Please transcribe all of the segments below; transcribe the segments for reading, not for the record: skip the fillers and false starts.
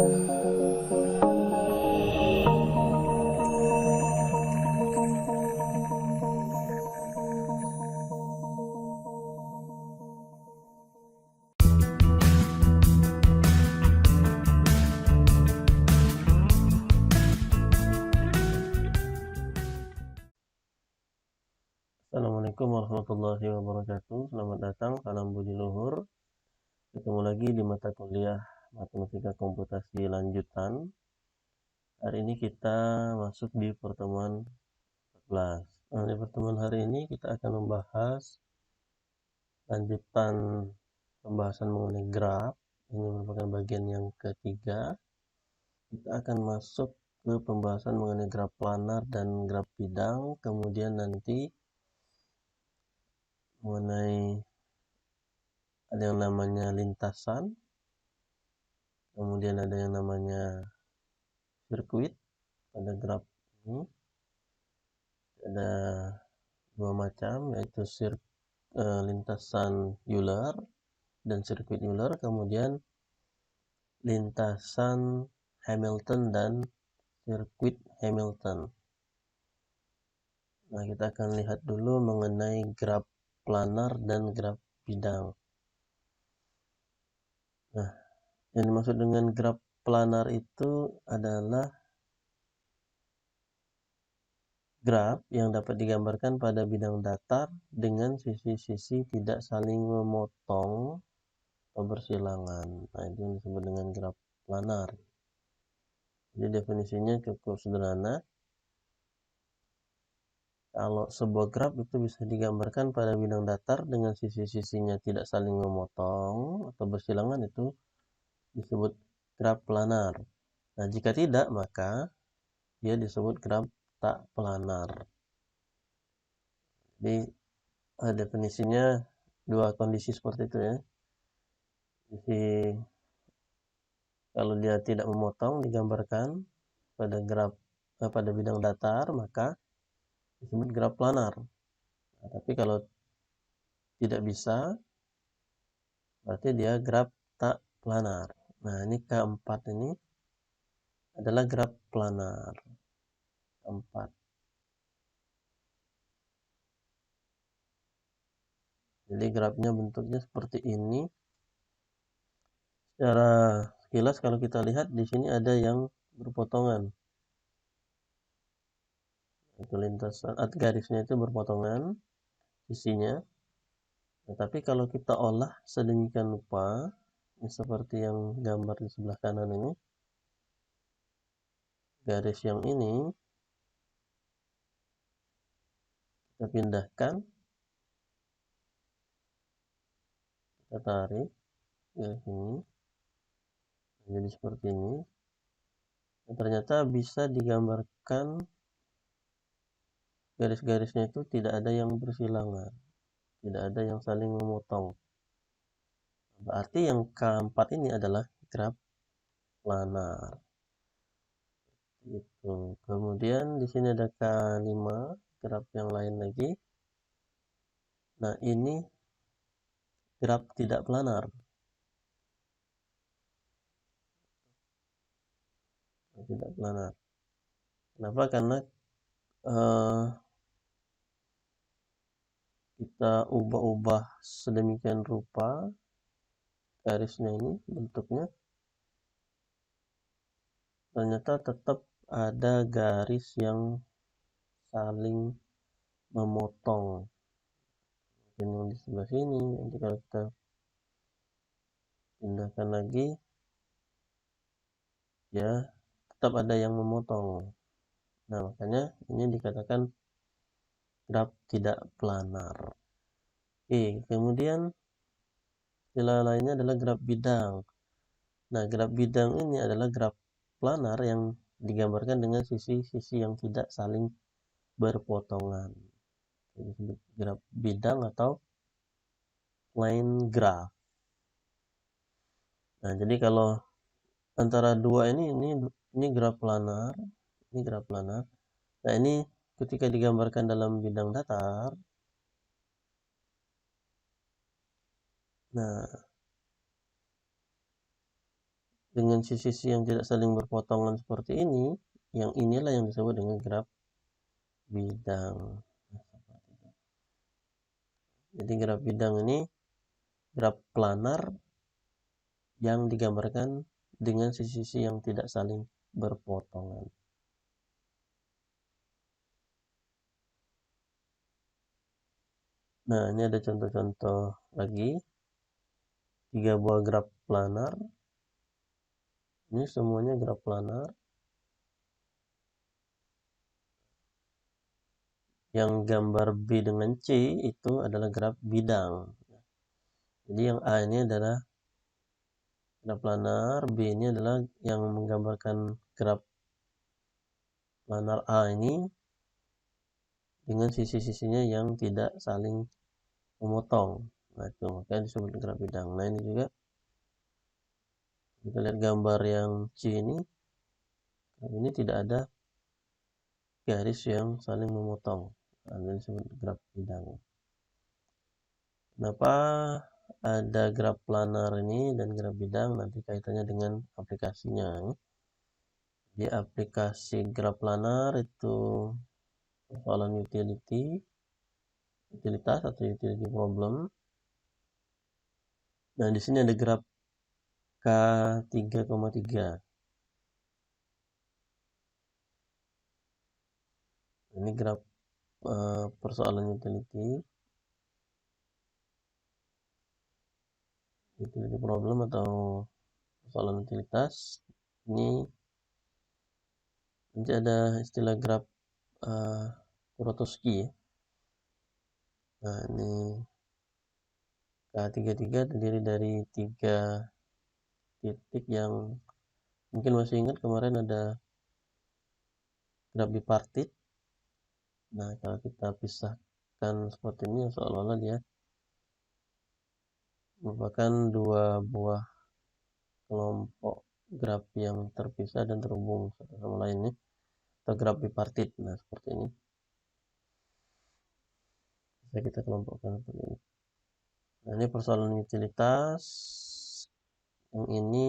Assalamualaikum warahmatullahi wabarakatuh. Selamat datang, salam budi luhur. Ketemu lagi di mata kuliah Matematika Komputasi Lanjutan. Hari ini kita masuk di pertemuan 14. Di pertemuan hari ini kita akan membahas lanjutan pembahasan mengenai graf. Ini merupakan bagian yang ketiga. Kita akan masuk ke pembahasan mengenai graf planar dan graf bidang. Kemudian nanti mengenai ada yang namanya lintasan, kemudian ada yang namanya sirkuit. Pada graf ini ada dua macam, yaitu lintasan Euler dan sirkuit Euler, kemudian lintasan Hamilton dan sirkuit Hamilton. Nah, kita akan lihat dulu mengenai graf planar dan graf bidang. Nah, yang dimaksud dengan graf planar itu adalah graf yang dapat digambarkan pada bidang datar dengan sisi-sisi tidak saling memotong atau bersilangan. Nah, itu yang disebut dengan graf planar. Jadi definisinya cukup sederhana. Kalau sebuah graf itu bisa digambarkan pada bidang datar dengan sisi-sisinya tidak saling memotong atau bersilangan, itu disebut graf planar. Nah, jika tidak, maka dia disebut graf tak planar. Jadi definisinya dua kondisi seperti itu ya. Jadi kalau dia tidak memotong digambarkan pada pada bidang datar, maka disebut graf planar. Nah, tapi kalau tidak bisa, berarti dia graf tak planar. Nah, ini keempat ini adalah graf planar. Keempat. Jadi grafnya bentuknya seperti ini. Secara sekilas kalau kita lihat di sini ada yang berpotongan. Itu lintasan garisnya itu berpotongan sisinya. Tetapi kalau kita olah sedemikian rupa, seperti yang gambar di sebelah kanan ini, garis yang ini kita pindahkan, kita tarik ke sini, jadi seperti ini. Dan ternyata bisa digambarkan garis-garisnya itu tidak ada yang bersilangan, tidak ada yang saling memotong. Berarti yang keempat ini adalah graf planar. Itu. Kemudian di sini ada K5, graf yang lain lagi. Nah, ini graf tidak planar. Tidak planar. Kenapa? Karena kita ubah-ubah sedemikian rupa garisnya ini, bentuknya, ternyata tetap ada garis yang saling memotong. Mungkin yang di sebelah sini, nanti kalau kita pindahkan lagi, ya tetap ada yang memotong. Nah, makanya ini dikatakan graf tidak planar. Oke, kemudian istilah lainnya adalah graf bidang. Nah, graf bidang ini adalah graf planar yang digambarkan dengan sisi-sisi yang tidak saling berpotongan. Jadi disebut graf bidang atau line graph. Nah, jadi kalau antara dua ini graf planar, ini graf planar. Nah, ini ketika digambarkan dalam bidang datar, nah dengan sisi-sisi yang tidak saling berpotongan seperti ini, yang inilah yang disebut dengan graf bidang. Jadi graf bidang ini graf planar yang digambarkan dengan sisi-sisi yang tidak saling berpotongan. Nah, ini ada contoh-contoh lagi. 3 buah graf planar. Ini semuanya graf planar. Yang gambar B dengan C itu adalah graf bidang. Jadi yang A ini adalah graf planar, B ini adalah yang menggambarkan graf planar A ini dengan sisi-sisinya yang tidak saling memotong. Nah, itu makanya disebut graf bidang. Nah, ini juga kita lihat gambar yang C ini tidak ada garis yang saling memotong. Nah, ini disebut graf bidang. Kenapa ada graf planar ini dan graf bidang? Nanti kaitannya dengan aplikasinya. Di aplikasi graf planar itu persoalan utilitas atau utility problem. Nah, di sini ada graf K3,3. Ini graf persoalan utility problem atau persoalan utilitas. Ini nanti ada istilah graf Kuratowski ya. Nah, ini K33 terdiri dari 3 titik yang mungkin masih ingat kemarin ada graf bipartit. Nah, kalau kita pisahkan seperti ini seolah-olah dia merupakan 2 buah kelompok graf yang terpisah dan terhubung satu sama lainnya atau graf bipartit. Nah, seperti ini bisa kita kelompokkan seperti ini. Nah, ini persoalan utilitas. Yang ini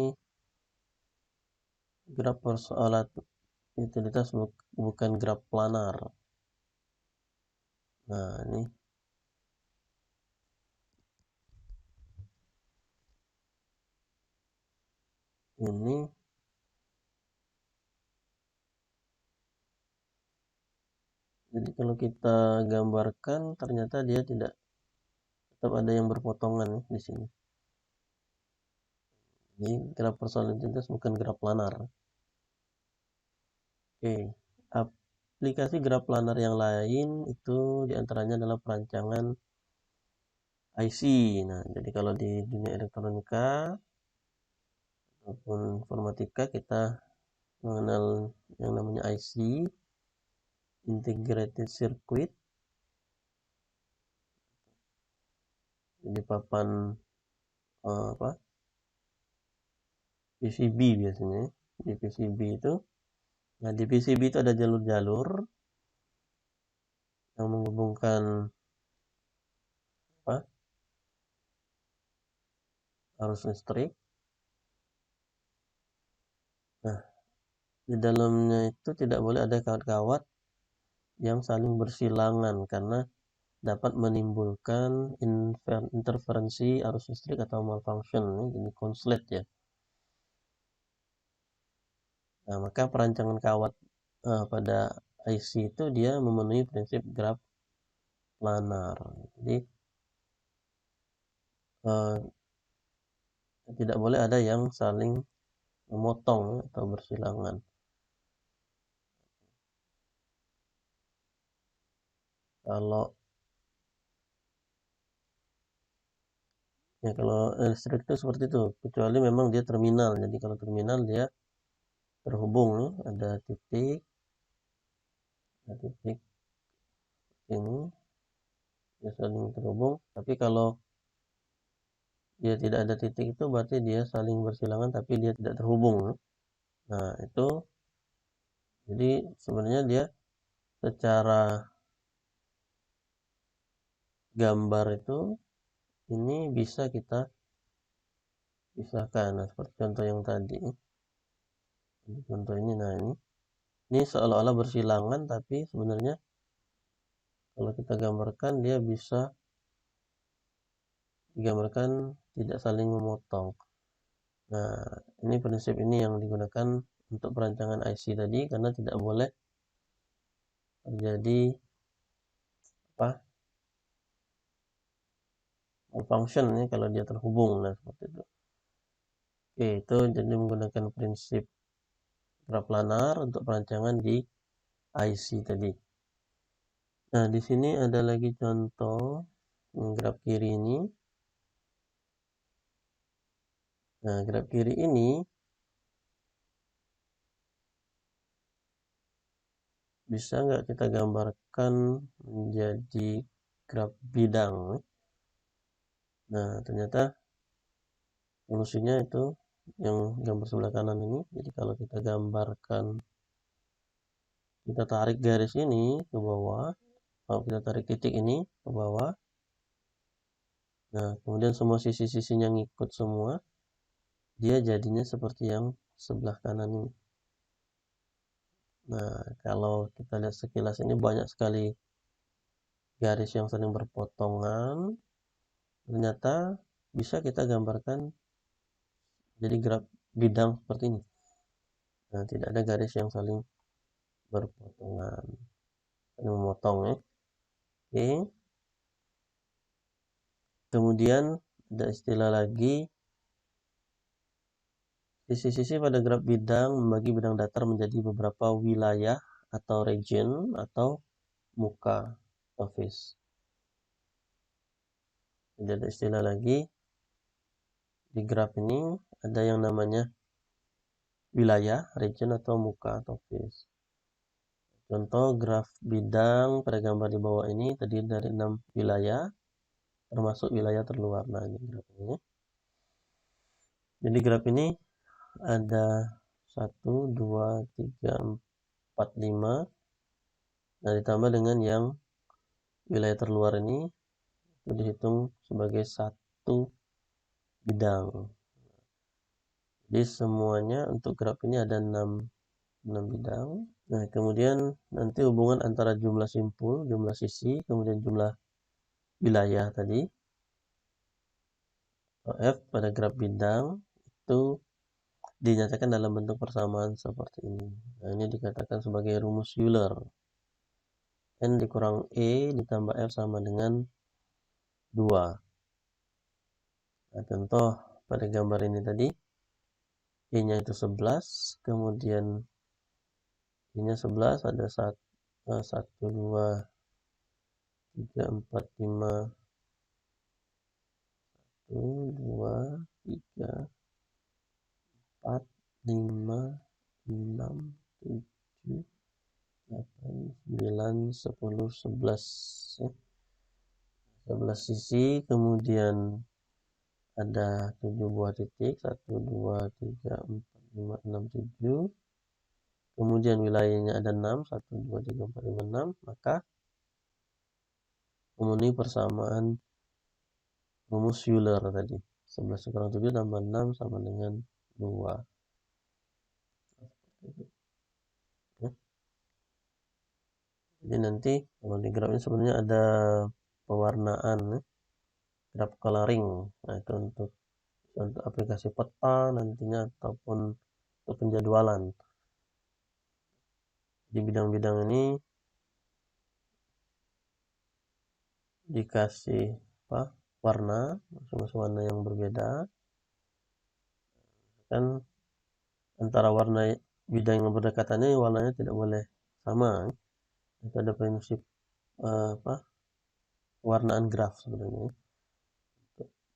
graf persoalan utilitas bukan graf planar. Nah, ini jadi kalau kita gambarkan ternyata dia tidak tetap ada yang berpotongan ya, di sini. Jadi graf persoalan utilitas bukan graf planar. Oke, aplikasi graf planar yang lain itu diantaranya adalah perancangan IC. Nah, jadi kalau di dunia elektronika maupun informatika kita mengenal yang namanya IC, Integrated Circuit. Jadi papan PCB biasanya. Di PCB itu, nah di PCB itu ada jalur-jalur yang menghubungkan arus listrik. Nah, di dalamnya itu tidak boleh ada kawat-kawat yang saling bersilangan karena dapat menimbulkan interferensi arus listrik atau malfunction, jadi konslet ya. Nah, maka perancangan kawat pada IC itu dia memenuhi prinsip graf planar. Jadi tidak boleh ada yang saling memotong atau bersilangan. Kalau listrik itu seperti itu, kecuali memang dia terminal. Jadi kalau terminal dia terhubung, ada titik ini, dia saling terhubung. Tapi kalau dia tidak ada titik itu berarti dia saling bersilangan tapi dia tidak terhubung. Nah, itu jadi sebenarnya dia secara gambar itu ini bisa kita pisahkan. Nah, seperti contoh yang tadi. Contoh ini, nah ini seolah-olah bersilangan, tapi sebenarnya kalau kita gambarkan dia bisa digambarkan tidak saling memotong. Nah, ini prinsip ini yang digunakan untuk perancangan IC tadi, karena tidak boleh terjadi malfunction nih kalau dia terhubung. Nah, seperti itu. Oke, itu jadi menggunakan prinsip graf planar untuk perancangan di IC tadi. Nah, di sini ada lagi contoh graf kiri ini. Nah, graf kiri ini bisa nggak kita gambarkan menjadi graf bidang? Nah, ternyata solusinya itu yang gambar sebelah kanan ini. Jadi kalau kita gambarkan, kita tarik garis ini ke bawah, kalau kita tarik titik ini ke bawah, nah kemudian semua sisi-sisinya ngikut semua, dia jadinya seperti yang sebelah kanan ini. Nah, kalau kita lihat sekilas ini banyak sekali garis yang saling berpotongan. Ternyata bisa kita gambarkan jadi graf bidang seperti ini. Nah, tidak ada garis yang saling berpotongan, saling memotong ya. Oke. Kemudian ada istilah lagi, sisi-sisi pada graf bidang membagi bidang datar menjadi beberapa wilayah atau region atau muka atau face. Jadi ada istilah lagi di graf ini, ada yang namanya wilayah, region atau muka atau face. Contoh graf bidang pada gambar di bawah ini terdiri dari 6 wilayah, termasuk wilayah terluar. Nah, ini graf ini. Jadi graf ini ada 1, 2, 3, 4, 5. Nah, ditambah dengan yang wilayah terluar ini, itu dihitung sebagai satu bidang. Jadi semuanya untuk graf ini ada 6 bidang. Nah, kemudian nanti hubungan antara jumlah simpul, jumlah sisi, kemudian jumlah wilayah tadi, F pada graf bidang, itu dinyatakan dalam bentuk persamaan seperti ini. Nah, ini dikatakan sebagai rumus Euler. N dikurang E ditambah F sama dengan 2. Nah, contoh pada gambar ini tadi, E-nya itu 11, kemudian E-nya 11, ada 1, 2, 3, 4, 5, 1, 2, 3, 4, 5, 6, 7, 8, 9, 10, 11 ya. 11 sisi, kemudian ada 7 buah titik, 1, 2, 3, 4, 5, 6, 7. Kemudian wilayahnya ada 6, 1, 2, 3, 4, 5, 6. Maka memenuhi persamaan rumus Euler tadi. 11 kurang 7 tambah 6 sama dengan 2. Ya. Jadi nanti kalau di graf ini sebenarnya ada pewarnaan ya. Graf coloring. Nah, itu untuk aplikasi peta nantinya ataupun untuk penjadwalan. Di bidang-bidang ini dikasih warna, masing-masing warna yang berbeda. Kan antara warna bidang yang berdekatannya warnanya tidak boleh sama. Itu ada prinsip warnaan graf sebenarnya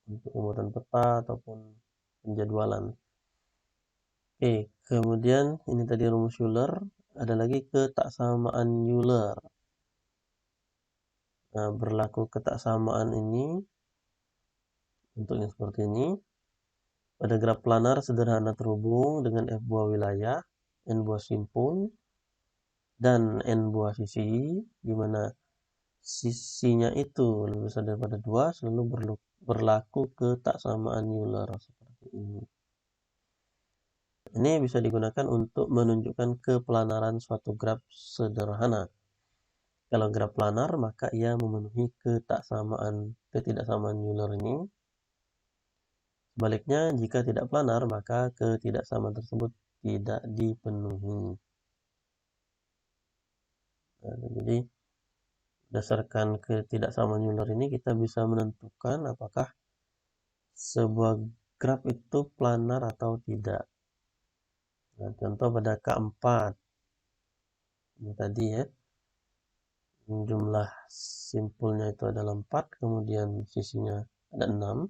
untuk pembuatan peta ataupun penjadwalan. Oke, kemudian ini tadi rumus Euler, ada lagi ketaksamaan Euler. Nah, berlaku ketaksamaan ini bentuknya seperti ini. Pada graf planar sederhana terhubung dengan F buah wilayah, N buah simpul, dan N buah sisi, di mana sisinya itu lebih besar daripada 2, selalu berlaku ketaksamaan Euler seperti Ini bisa digunakan untuk menunjukkan keplanaran suatu graf sederhana. Kalau graf planar, maka ia memenuhi ketidaksamaan Euler ini. Sebaliknya, jika tidak planar, maka ketidaksamaan tersebut tidak dipenuhi. Nah, jadi, berdasarkan ketidaksamaan Euler ini, kita bisa menentukan apakah sebuah graf itu planar atau tidak. Nah, contoh pada K4. Ini tadi ya. Jumlah simpulnya itu adalah 4, kemudian sisinya ada 6.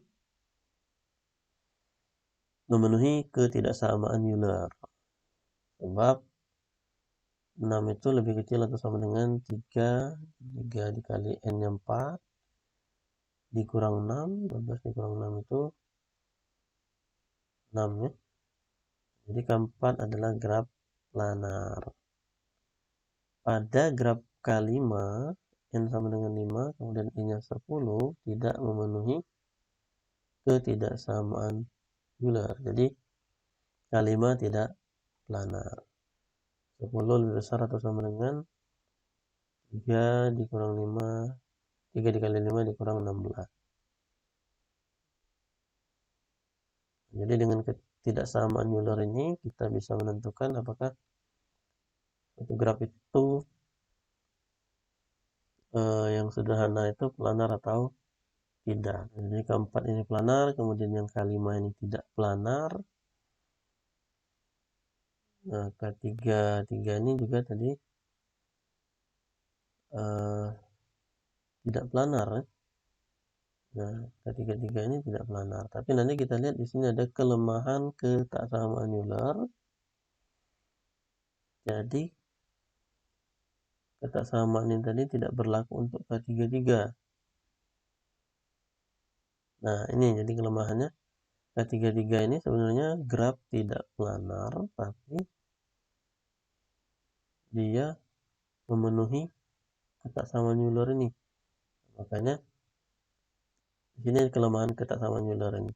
Memenuhi ketidaksamaan Euler. Sebab 6 itu lebih kecil atau sama dengan 3. 3 dikali N-nya 4. Dikurang 6. 12 dikurang 6 itu 6 ya. Jadi keempat adalah graf planar. Pada graf K5, N sama dengan 5, kemudian I-nya 10, tidak memenuhi ketidaksamaan Euler. Jadi K5 tidak planar. 10 lebih besar atau sama dengan 3 dikurang 5, 3 dikali 5 dikurang 16. Jadi dengan ketidaksamaan Euler ini kita bisa menentukan apakah suatu graf itu yang sederhana itu planar atau tidak. Jadi keempat ini planar, kemudian yang kelima ini tidak planar. Nah, ketiga ini juga tadi tidak planar. Nah, ketiga ini tidak planar. Tapi nanti kita lihat di sini ada kelemahan ketidaksamaan Euler. Jadi ketidaksamaan ini tadi tidak berlaku untuk K33. Nah, ini jadi kelemahannya. K33 ini sebenarnya graf tidak planar, tapi dia memenuhi ketidaksamaan Euler ini. Makanya di sini kelemahan ketidaksamaan Euler ini.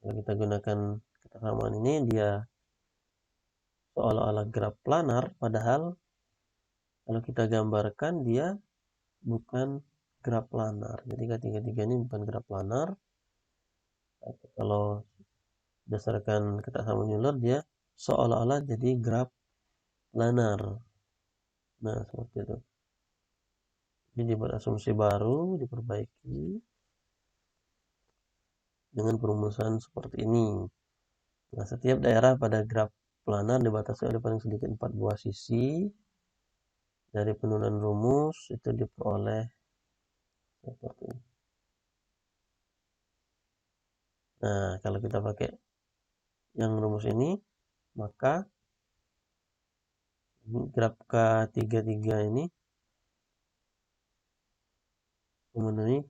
Kalau kita gunakan ketidaksamaan ini, dia seolah-olah graf planar, padahal kalau kita gambarkan dia bukan graf planar. Jadi K33 ini bukan graf planar. Tapi kalau berdasarkan ketidaksamaan Euler, dia seolah-olah jadi graf planar. Nah, seperti itu. Ini dibuat asumsi baru, diperbaiki dengan perumusan seperti ini. Nah, setiap daerah pada graf planar dibatasi oleh paling sedikit 4 buah sisi. Dari penurunan rumus itu diperoleh seperti ini. Nah, kalau kita pakai yang rumus ini, maka graf K33 ini memenuhi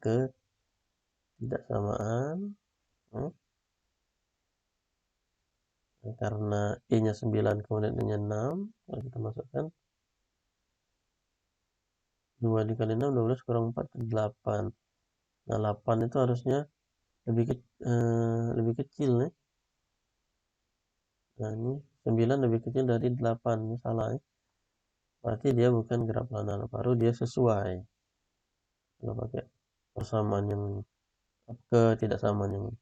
ketidaksamaan. Karena I-nya 9 kemudian I-nya 6, kalau kita masukkan 2 dikali 6, 12 kurang 4, 8. Nah, 8 itu harusnya lebih kecil ya. Nah, ini 9 lebih kecil dari 8, ini salah ya. Berarti dia bukan graf planar, baru dia sesuai. Kalau pakai persamaan yang ketidaksamaan yang ini.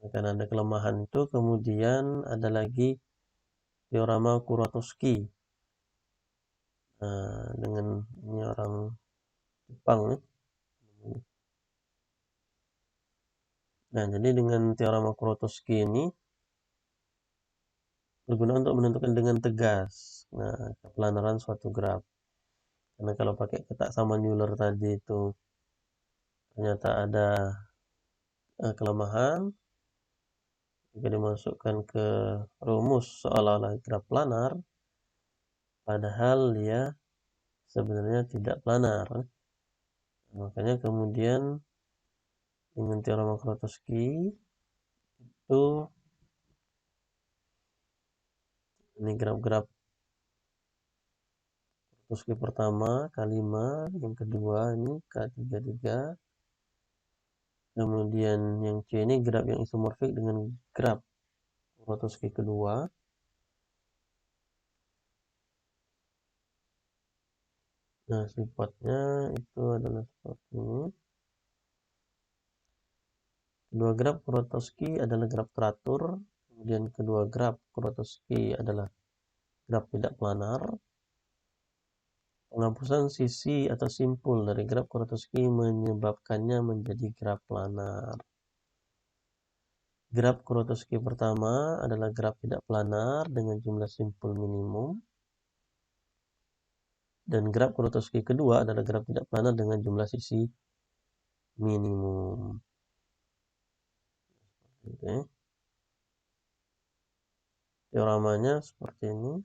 Karena ada kelemahan itu, kemudian ada lagi teorema Kuratowski. Nah, dengan ini orang Jepang ya. Nah, jadi dengan teorema Kuratowski ini berguna untuk menentukan dengan tegas keplanaran suatu graf. Karena kalau pakai ketidaksamaan Euler tadi itu ternyata ada kelemahan, jika dimasukkan ke rumus seolah-olah graf planar, padahal dia sebenarnya tidak planar. Makanya kemudian dengan teorema Kuratowski itu ini graf-graf Kuratowski pertama K5, yang kedua ini K33, Kemudian yang C ini graf yang isomorfik dengan graf Kuratowski kedua. Nah, sifatnya itu adalah seperti ini. Kedua graf Kuratowski adalah graf teratur. Kemudian kedua graf Kuratowski adalah graf tidak planar. Penghapusan sisi atau simpul dari graf Kuratowski menyebabkannya menjadi graf planar. Graf Kuratowski pertama adalah graf tidak planar dengan jumlah simpul minimum. Dan graf Kuratowski kedua adalah graf tidak planar dengan jumlah sisi minimum. Oke. Teoramanya seperti ini.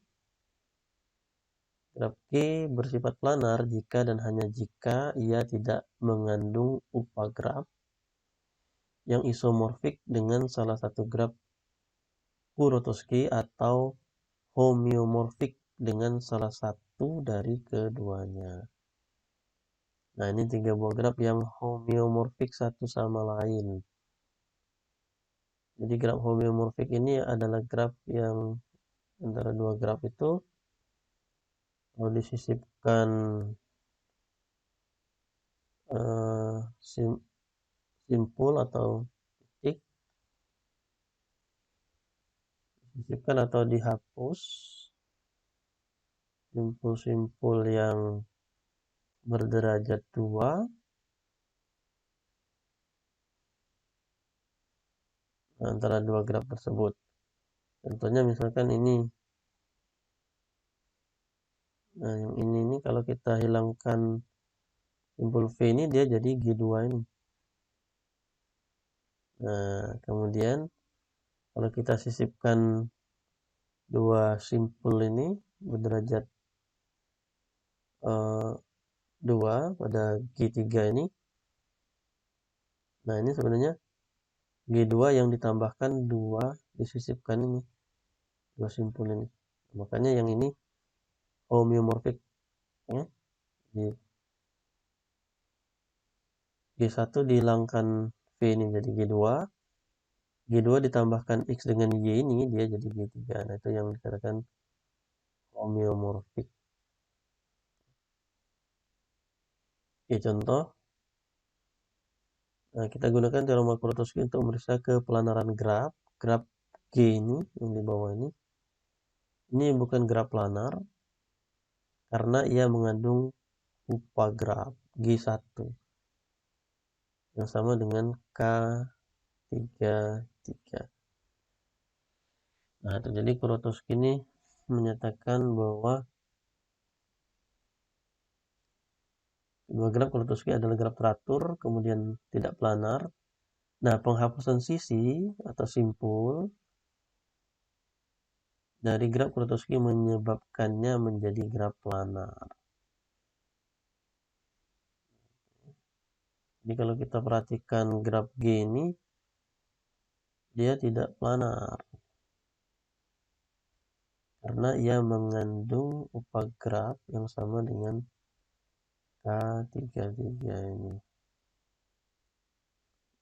Graf Q bersifat planar jika dan hanya jika ia tidak mengandung upagraf yang isomorfik dengan salah satu graf Kuratowski atau homeomorfik dengan salah satu dari keduanya. Nah, ini 3 buah graf yang homeomorfik satu sama lain. Jadi graf homeomorfik ini adalah graf yang antara dua graf itu kalau disisipkan simpul atau titik, disisipkan atau dihapus simpul-simpul yang berderajat 2 antara dua graf tersebut. Contohnya misalkan ini. Nah, yang ini kalau kita hilangkan simpul V ini dia jadi G2 ini. Nah, kemudian kalau kita sisipkan dua simpul ini berderajat 2 pada G3 ini. Nah, ini sebenarnya G2 yang ditambahkan 2 disisipkan ini. Dua simpul ini. Makanya yang ini homeomorfik. Ya. G1 dihilangkan V ini jadi G2. G2 ditambahkan X dengan Y ini dia jadi G3. Nah, itu yang dikatakan homeomorfik. Oke, contoh. Nah, kita gunakan teorema Kuratowski untuk memeriksa kepelanaran graf. Graf G ini yang di bawah ini. Ini bukan graf planar karena ia mengandung upagraf G1 yang sama dengan K33. Nah, itu jadi Kuratowski ini menyatakan bahwa dua graf Kuratowski adalah graf teratur, kemudian tidak planar. Nah, penghapusan sisi atau simpul dari graf Kuratowski menyebabkannya menjadi graf planar. Jadi kalau kita perhatikan graf G ini, dia tidak planar. Karena ia mengandung upagraf yang sama dengan K33 ini.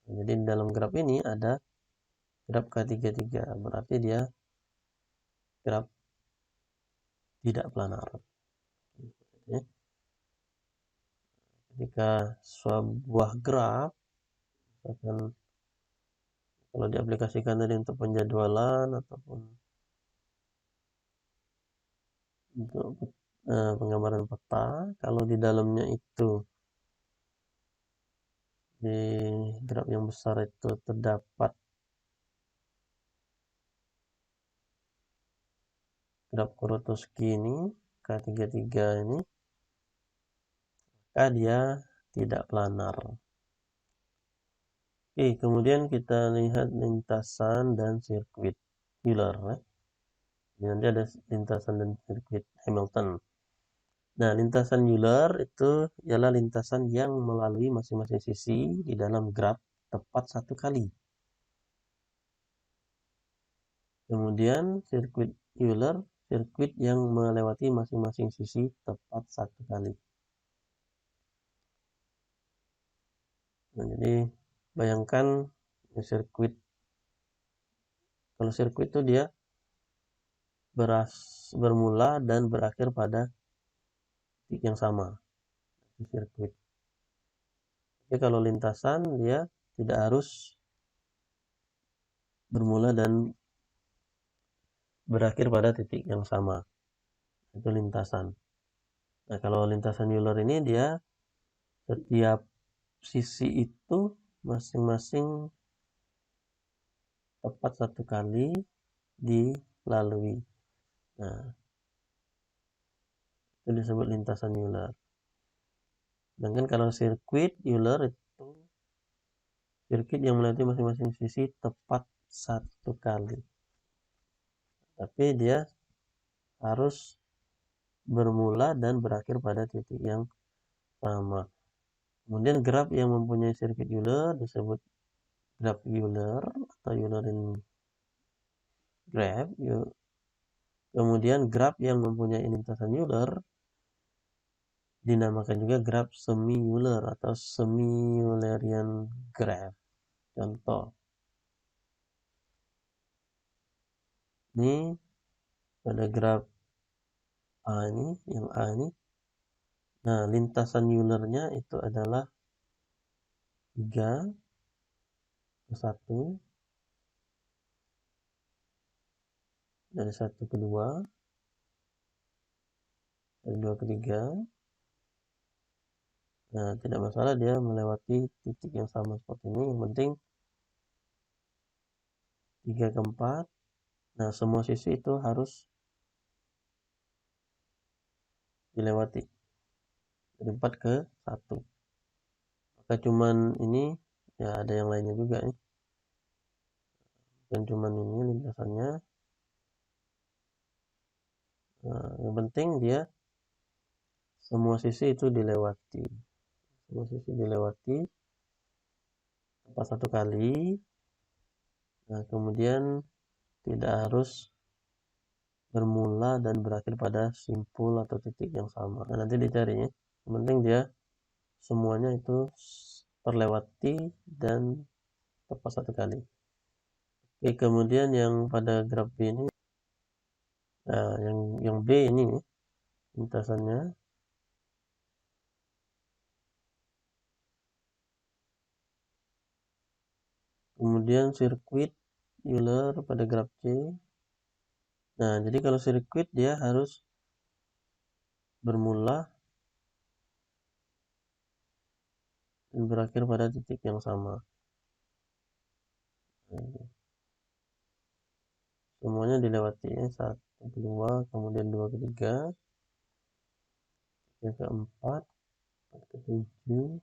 Jadi dalam graf ini ada graf K33, berarti dia graf tidak planar. Ketika sebuah graf, misalkan kalau diaplikasikan tadi untuk penjadwalan ataupun untuk penggambaran peta, kalau di dalamnya itu di graf yang besar itu terdapat graf Kuratowski ini K33 ini, maka dia tidak planar. Oke, kemudian kita lihat lintasan dan sirkuit Euler. Nanti ada lintasan dan sirkuit Hamilton. Nah, lintasan Euler itu ialah lintasan yang melalui masing-masing sisi di dalam graf tepat satu kali. Kemudian sirkuit Euler, sirkuit yang melewati masing-masing sisi tepat satu kali. Nah, jadi bayangkan sirkuit. Kalau sirkuit itu dia bermula dan berakhir pada titik yang sama, di sirkuit. Jadi kalau lintasan dia tidak harus bermula dan berakhir pada titik yang sama. Itu lintasan. Nah, kalau lintasan Euler ini dia setiap sisi itu masing-masing tepat satu kali dilalui. Nah, itu disebut lintasan Euler. Sedangkan kalau sirkuit Euler itu sirkuit yang melewati masing-masing sisi tepat satu kali. Tapi dia harus bermula dan berakhir pada titik yang sama. Kemudian graf yang mempunyai sirkuit Euler disebut graf Euler atau Eulerian graph. Kemudian graf yang mempunyai lintasan Euler dinamakan juga graf semi Euler atau semi Eulerian graph. Contoh, ini pada graf A ini, yang A ini. Nah, lintasan Eulernya itu adalah 3 ke 1, dari 1 ke 2, dari 2 ke 3. Nah, tidak masalah dia melewati titik yang sama seperti ini. Yang penting 3 ke 4. Nah, semua sisi itu harus dilewati. Dari 4 ke 1. Maka cuman ini, ya ada yang lainnya juga nih. Bukan cuman ini lintasannya. Nah, yang penting dia semua sisi itu dilewati. Semua sisi dilewati tepat satu kali. Nah, kemudian tidak harus bermula dan berakhir pada simpul atau titik yang sama. Nah, nanti dicari ya. Yang penting dia semuanya itu terlewati dan tepat satu kali. Oke, kemudian yang pada graf B ini, nah yang B ini lintasannya. Kemudian sirkuit Euler pada graf C. Nah, jadi kalau sirkuit dia harus bermula dan berakhir pada titik yang sama. Nah, semuanya dilewati ya. 1 ke 2, kemudian 2 ke 3, 3 ke 4, 4 ke 7,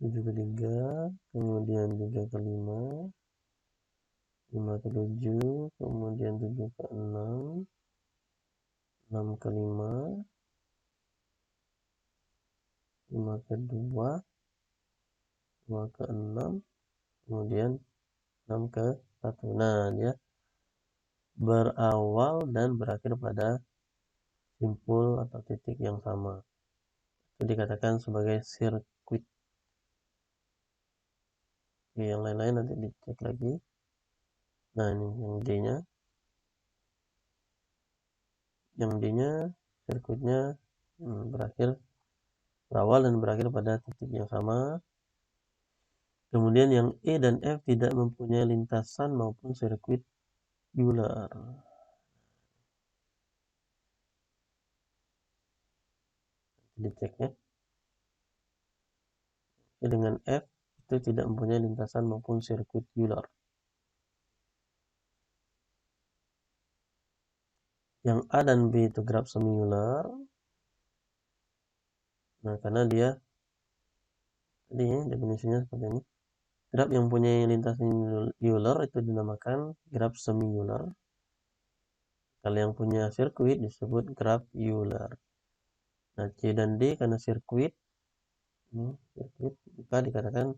7 ke 3, kemudian 3 ke 5, 5 ke 7, kemudian 7 ke 6, 6 ke 5, 5 ke 2, 2 ke 6, kemudian 6 ke 1. Nah, dia berawal dan berakhir pada simpul atau titik yang sama. Itu dikatakan sebagai sirkuit. Oke, yang lain-lain nanti dicek lagi. Nah, ini yang D-nya. Yang D-nya sirkuitnya berawal dan berakhir pada titik yang sama. Kemudian yang E dan F tidak mempunyai lintasan maupun sirkuit Euler. Dicek ya. Dengan F itu tidak mempunyai lintasan maupun sirkuit Euler. Yang A dan B itu graf semi Euler. Nah, karena dia tadi ya, definisinya seperti ini. Graf yang punya lintasan Euler itu dinamakan graf semi Euler. Kalau yang punya sirkuit disebut graf Euler. Nah, C dan D karena sirkuit, maka dikatakan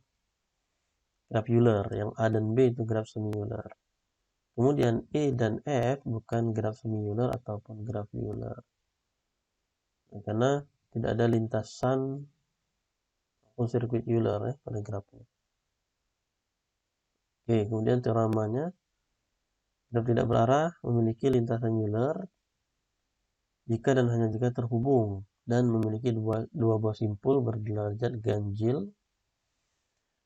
graf Euler. Yang A dan B itu graf semi Euler. Kemudian E dan F bukan graf semi Euler ataupun graf Euler. Nah, karena tidak ada lintasan sirkuit Euler ya pada grafnya. Oke, kemudian teoremanya, graf tidak berarah memiliki lintasan Euler jika dan hanya jika terhubung dan memiliki dua buah simpul berderajat ganjil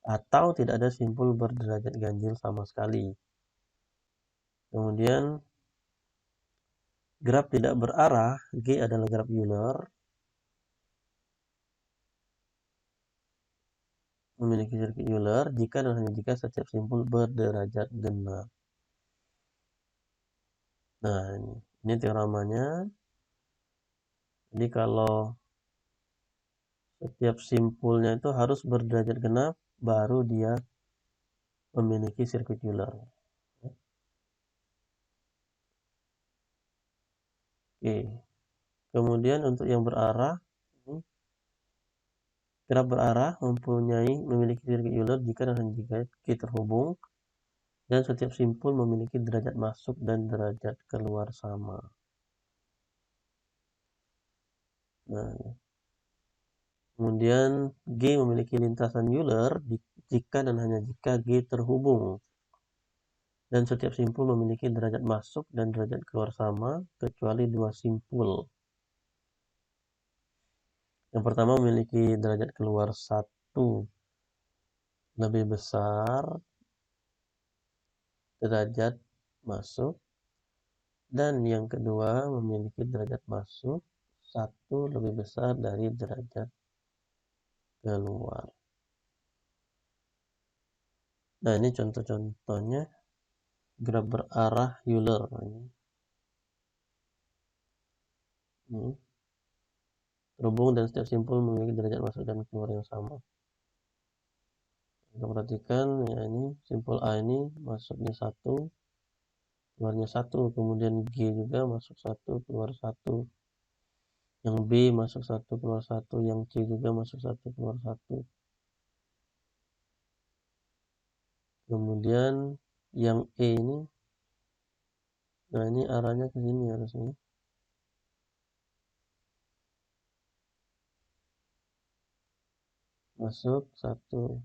atau tidak ada simpul berderajat ganjil sama sekali. Kemudian graf tidak berarah, G adalah graf Euler, memiliki sirkuit Euler jika dan hanya jika setiap simpul berderajat genap. Nah, ini teoremanya. Jadi kalau setiap simpulnya itu harus berderajat genap, baru dia memiliki sirkuit Euler. Oke. Kemudian untuk yang berarah, graf berarah memiliki sirkuit Euler jika dan hanya jika Q terhubung dan setiap simpul memiliki derajat masuk dan derajat keluar sama. Nah, kemudian G memiliki lintasan Euler jika dan hanya jika G terhubung dan setiap simpul memiliki derajat masuk dan derajat keluar sama kecuali dua simpul. Yang pertama memiliki derajat keluar 1 lebih besar derajat masuk, dan yang kedua memiliki derajat masuk 1 lebih besar dari derajat keluar. Nah, ini contoh-contohnya graf berarah Euler. Ini terhubung dan setiap simpul memiliki derajat masuk dan keluar yang sama. Kita perhatikan ya, ini simpul A ini masuknya 1, keluarnya 1, kemudian G juga masuk 1, keluar 1, yang B masuk 1, keluar 1, yang C juga masuk 1, keluar 1. Kemudian yang E ini, nah ini arahnya ke sini harusnya. Masuk 1.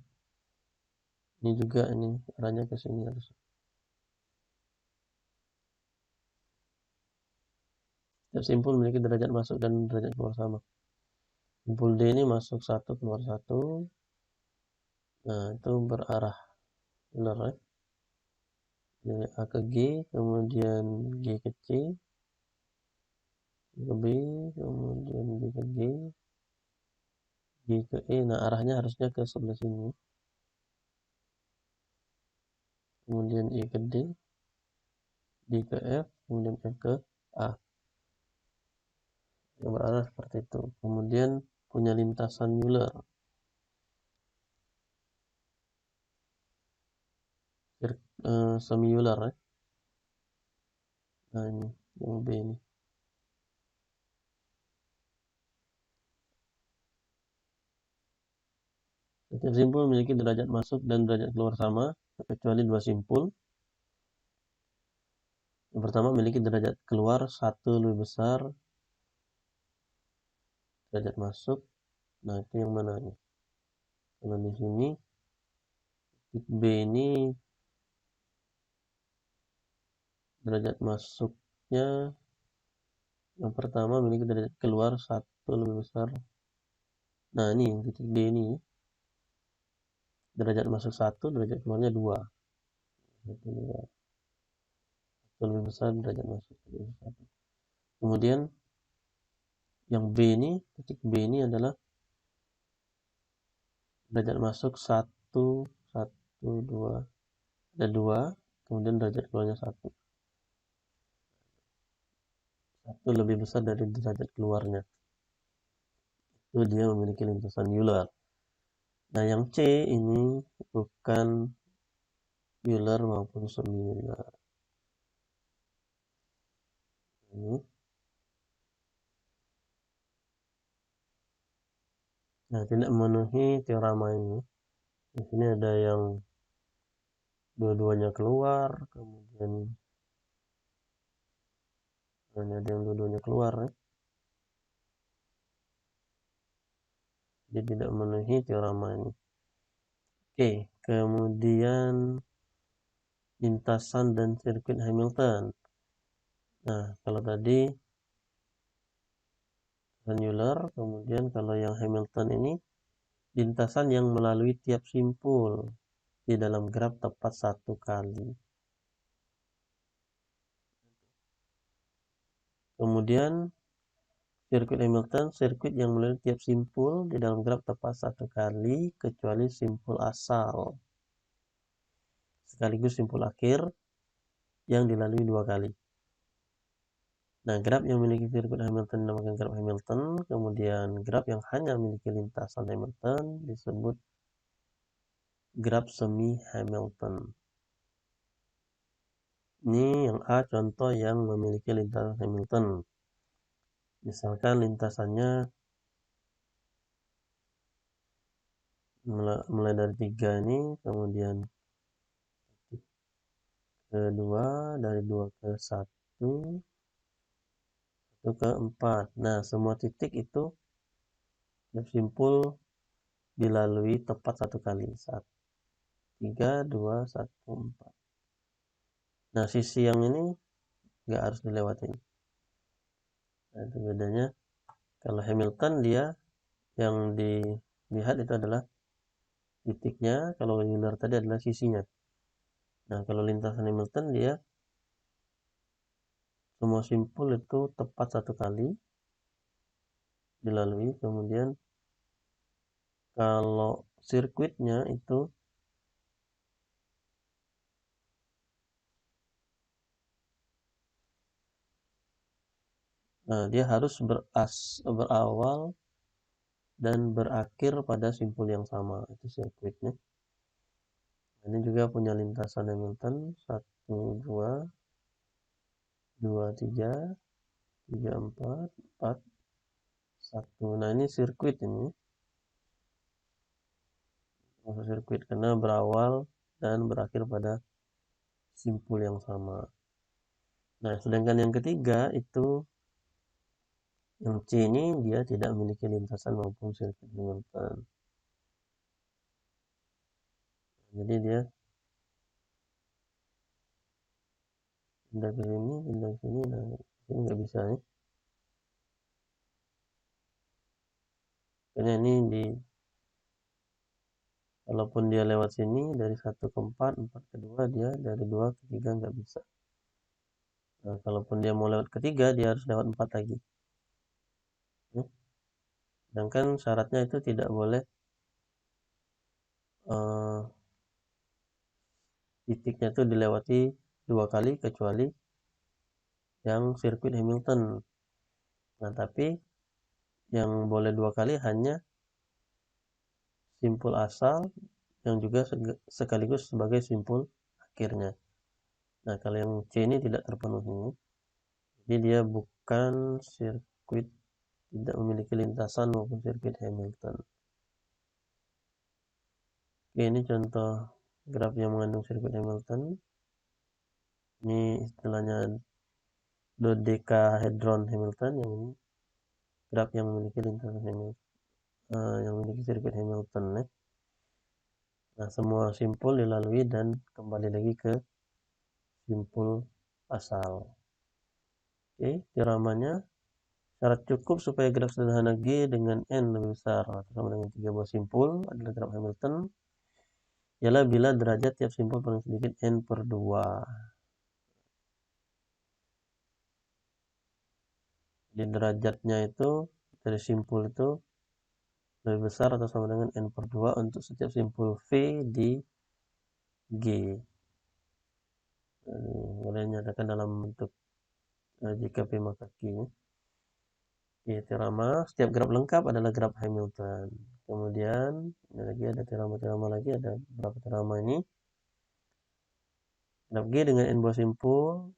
Ini juga ini arahnya ke sini harusnya. Setiap simpul memiliki derajat masuk dan derajat keluar sama. Simpul D ini masuk 1, keluar 1. Nah, itu berarah Euler ya. Dari A ke G, kemudian G ke C, ke B, kemudian B ke G, G ke E. Nah, arahnya harusnya ke sebelah sini. Kemudian E ke D, D ke F, kemudian F ke A. Yang berarah seperti itu. Kemudian punya lintasan Euler. Semi Euler ya. Nah, ini yang B ini. Setiap simpul memiliki derajat masuk dan derajat keluar sama, kecuali dua simpul. Yang pertama memiliki derajat keluar 1 lebih besar derajat masuk. Nah, itu yang mana nih? Kalau di sini titik B ini derajat masuknya yang pertama memiliki derajat keluar 1 lebih besar. Nah, ini titik D ini derajat masuk 1, derajat keluarnya 2. Lebih besar derajat masuk. Kemudian yang B ini, titik B ini adalah derajat masuk 1, 1, 2, ada 2, kemudian derajat keluarnya 1. 1 lebih besar dari derajat keluarnya. Itu dia memiliki lintasan Euler. Nah, yang C ini bukan Euler maupun semi Euler. Ini. Nah, tidak memenuhi teorema ini. Di sini ada yang dua-duanya keluar, kemudian ada yang dua-duanya keluar ya. Dia tidak memenuhi teorema ini. Oke, kemudian lintasan dan sirkuit Hamilton. Nah, kalau tadi Euler, kemudian kalau yang Hamilton ini lintasan yang melalui tiap simpul di dalam graf tepat satu kali. Kemudian sirkuit Hamilton, sirkuit yang melalui tiap simpul di dalam graf tepat satu kali kecuali simpul asal, sekaligus simpul akhir yang dilalui dua kali. Nah, graf yang memiliki sirkuit Hamilton dinamakan graf Hamilton, kemudian graf yang hanya memiliki lintasan Hamilton disebut graf semi Hamilton. Ini yang A contoh yang memiliki lintasan Hamilton. Misalkan lintasannya mulai dari 3 ini, kemudian ke 2, dari 2 ke 1, 1 ke 4. Nah, semua titik itu simpul dilalui tepat satu kali. 3, 2, 1, 4. Nah, sisi yang ini nggak harus dilewatin. Nah, itu bedanya. Kalau Hamilton dia yang dilihat itu adalah titiknya, kalau Euler tadi adalah sisinya. Nah, kalau lintasan Hamilton dia semua simpul itu tepat satu kali dilalui, kemudian kalau sirkuitnya itu dia harus berawal dan berakhir pada simpul yang sama, itu sirkuitnya. Ini juga punya lintasan Hamilton 1, 2, 2, 3, 3, 4, 4, 1. Nah, ini sirkuit ini. Sirkuit karena berawal dan berakhir pada simpul yang sama. Nah, sedangkan yang ketiga itu yang C ini dia tidak memiliki lintasan maupun sirkuit Hamilton. Jadi dia pindah ke sini, pindah ke sini, nah ini nggak bisa ya. Karena ini walaupun dia lewat sini dari 1 ke 4, 4 ke 2, dia dari 2 ke 3 nggak bisa. Nah, kalaupun dia mau lewat ke 3, dia harus lewat 4 lagi. Ya. Sedangkan syaratnya itu tidak boleh titiknya itu dilewati 2 kali kecuali yang sirkuit Hamilton. Nah, tapi yang boleh 2 kali hanya simpul asal yang juga sekaligus sebagai simpul akhirnya. Nah, kalau yang C ini tidak terpenuhi. Jadi dia bukan sirkuit, tidak memiliki lintasan maupun sirkuit Hamilton. Oke, ini contoh graf yang mengandung sirkuit Hamilton. Ini istilahnya dodecahedron Hamilton, yang ini graf yang memiliki lintasan Hamilton, yang memiliki sirkuit Hamilton ya. Nah, semua simpul dilalui dan kembali lagi ke simpul asal. Oke, teoremanya syarat cukup supaya graf sederhana G dengan N lebih besar atau sama dengan 3 buah simpul adalah graf Hamilton ialah bila derajat tiap simpul paling sedikit N per 2. Jadi derajatnya itu dari simpul itu lebih besar atau sama dengan N per 2 untuk setiap simpul V di G. Boleh dinyatakan dalam bentuk jika P maka Q. Oke, teorema setiap graf lengkap adalah graf Hamilton. Kemudian ini lagi ada teorema lagi, ada beberapa teorema ini. Graf G dengan N buah simpul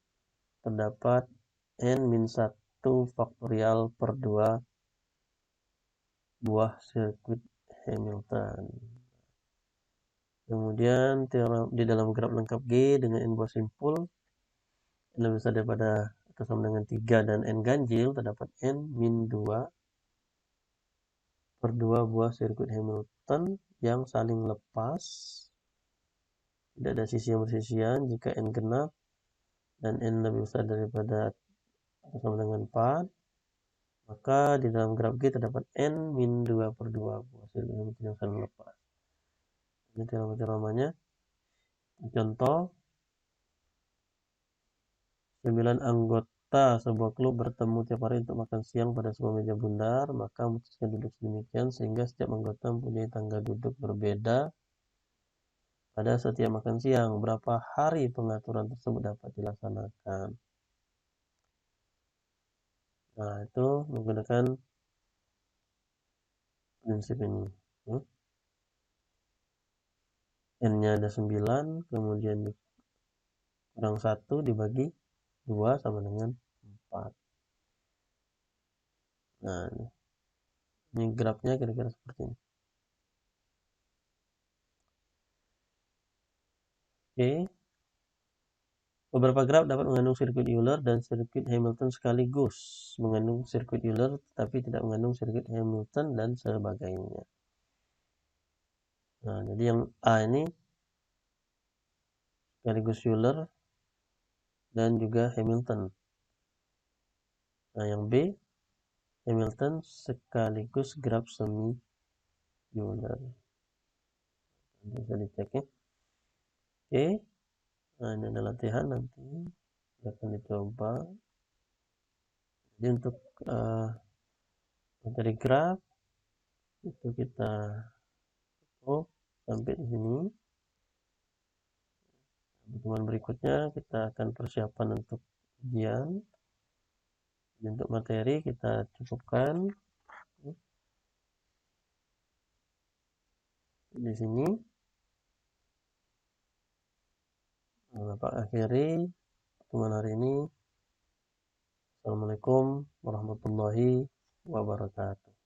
terdapat N-1 faktorial per 2 buah sirkuit Hamilton. Kemudian di dalam graf lengkap G dengan N buah simpul lebih besar daripada atau sama dengan 3 dan N ganjil terdapat N-2 per 2 buah sirkuit Hamilton yang saling lepas, tidak ada sisi yang bersisian. Jika n genap dan n lebih besar daripada atau sama dengan 4, maka di dalam graf G terdapat n min 2 per 2 buah sirkuit Hamilton yang saling lepas. Ini teorema-teoremanya. Contoh, 9 anggota sebuah klub bertemu tiap hari untuk makan siang pada sebuah meja bundar, maka memutuskan duduk sedemikian sehingga setiap anggota mempunyai tangga duduk berbeda pada setiap makan siang. Berapa hari pengaturan tersebut dapat dilaksanakan? Nah, itu menggunakan prinsip ini. N-nya ada 9, kemudian kurang 1 dibagi 2 sama dengan 4. Nah, ini grafnya kira-kira seperti ini. Oke. Beberapa graf dapat mengandung sirkuit Euler dan sirkuit Hamilton sekaligus. Mengandung sirkuit Euler tetapi tidak mengandung sirkuit Hamilton dan sebagainya. Nah, jadi yang A ini sekaligus Euler dan juga Hamilton. Nah, yang B Hamilton sekaligus graf semi Euler. Bisa dicek ya. Oke. Nah, ini adalah latihan nanti akan dicoba. Jadi untuk materi graf itu kita sampai di sini. Pertemuan berikutnya kita akan persiapan untuk ujian. Untuk materi kita cukupkan di sini. Bapak akhiri pertemuan hari ini. Assalamualaikum warahmatullahi wabarakatuh.